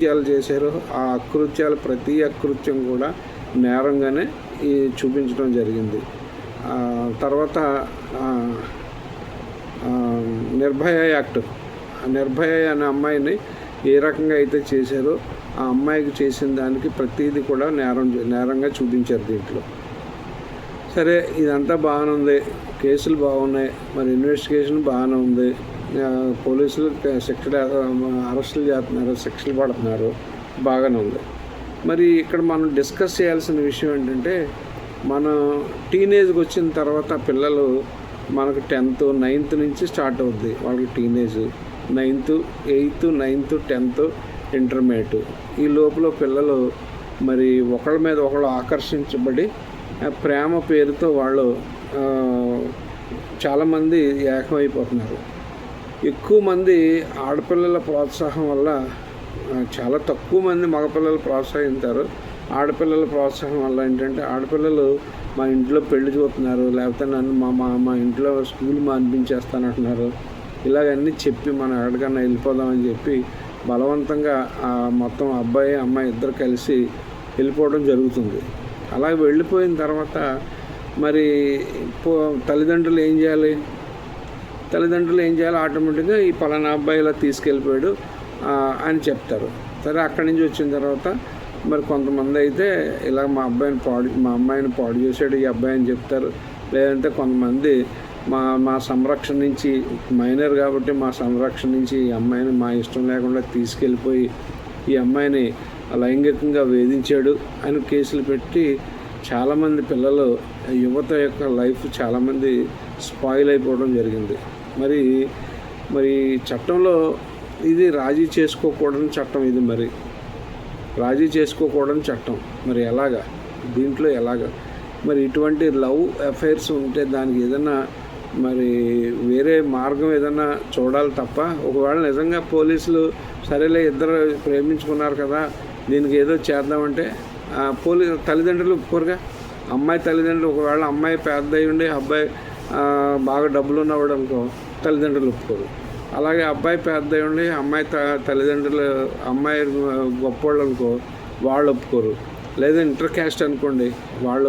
కృత్యాలు చేశారో ఆ అకృత్యాలు ప్రతి అకృత్యం కూడా నేరంగానే చూపించడం జరిగింది. తర్వాత నిర్భయ యాక్ట్, నిర్భయ అనే అమ్మాయిని ఏ రకంగా అయితే చేశారో ఆ అమ్మాయికి చేసిన దానికి ప్రతిదీ కూడా నేరంగా చూపించారు దీంట్లో. సరే, ఇదంతా బాగానే ఉంది, కేసులు బాగున్నాయి, మరి ఇన్వెస్టిగేషన్ బాగానే ఉంది, పోలీసులు అరెస్టులు చేస్తున్నారు, శిక్షలు పడుతున్నారు, బాగానే ఉంది. మరి ఇక్కడ మనం డిస్కస్ చేయాల్సిన విషయం ఏంటంటే, మనం టీనేజ్కి వచ్చిన తర్వాత పిల్లలు మనకు 10th, 9th నుంచి స్టార్ట్ అవుద్ది వాళ్ళకి teenage. 9th, 8th, 9th, 10th, intermediate. ఈ లోపల పిల్లలు మరి ఒకళ్ళ మీద ఒకళ్ళు ఆకర్షించబడి ప్రేమ పేరుతో వాళ్ళు చాలామంది ఏకమైపోతున్నారు. ఎక్కువ మంది ఆడపిల్లల ప్రోత్సాహం వల్ల, చాలా తక్కువ మంది మగపిల్లలు ప్రోత్సహించారు. ఆడపిల్లల ప్రోత్సాహం వల్ల ఏంటంటే, ఆడపిల్లలు మా ఇంట్లో పెళ్లి చూస్తున్నారు, లేకపోతే నన్ను మా ఇంట్లో స్కూల్ మానిపించేస్తానంటున్నారు, ఇలాగన్నీ చెప్పి మనం ఎక్కడికన్నా వెళ్ళిపోదామని చెప్పి బలవంతంగా మొత్తం అబ్బాయి అమ్మాయి ఇద్దరు కలిసి వెళ్ళిపోవడం జరుగుతుంది. అలాగే వెళ్ళిపోయిన తర్వాత మరి తల్లిదండ్రులు ఏం చేయాలి? ఆటోమేటిక్గా ఈ పలానా అబ్బాయి ఇలా తీసుకెళ్ళిపోయాడు అని చెప్తారు. సరే, అక్కడి నుంచి వచ్చిన తర్వాత మరి కొంతమంది అయితే ఇలా మా అమ్మాయిని పాడు చేశాడు ఈ అబ్బాయి అని చెప్తారు. లేదంటే కొంతమంది మా సంరక్షణ నుంచి, మైనర్ కాబట్టి మా సంరక్షణ నుంచి ఈ అమ్మాయిని మా ఇష్టం లేకుండా తీసుకెళ్ళిపోయి ఈ అమ్మాయిని లైంగికంగా వేధించాడు అని కేసులు పెట్టి చాలామంది పిల్లలు, యువత యొక్క లైఫ్ చాలామంది స్పాయిల్ అయిపోవడం జరిగింది. మరి చట్టంలో ఇది రాజీ చేసుకోకూడని చట్టం, ఇది మరి రాజీ చేసుకోకూడని చట్టం. మరి ఎలాగా దీంట్లో మరి ఇటువంటి లవ్ అఫైర్స్ ఉంటే దానికి ఏదైనా మరి వేరే మార్గం ఏదైనా చూడాలి తప్ప, ఒకవేళ నిజంగా పోలీసులు సరేలే ఇద్దరు ప్రేమించుకున్నారు కదా దీనికి ఏదో చేద్దామంటే తల్లిదండ్రులు ఒప్పుకోరుగా. అమ్మాయి తల్లిదండ్రులు, ఒకవేళ అమ్మాయి పెద్ద అయి ఉండి అబ్బాయి బాగా డబ్బులు ఉన్నవాడు అనుకో, తల్లిదండ్రులు ఒప్పుకోరు. అలాగే అబ్బాయి పెద్ద అయి ఉండి అమ్మాయి తల్లిదండ్రులు, అమ్మాయి గొప్పవాళ్ళు అనుకో, వాళ్ళు ఒప్పుకోరు. లేదా ఇంటర్ క్యాస్ట్ అనుకోండి, వాళ్ళు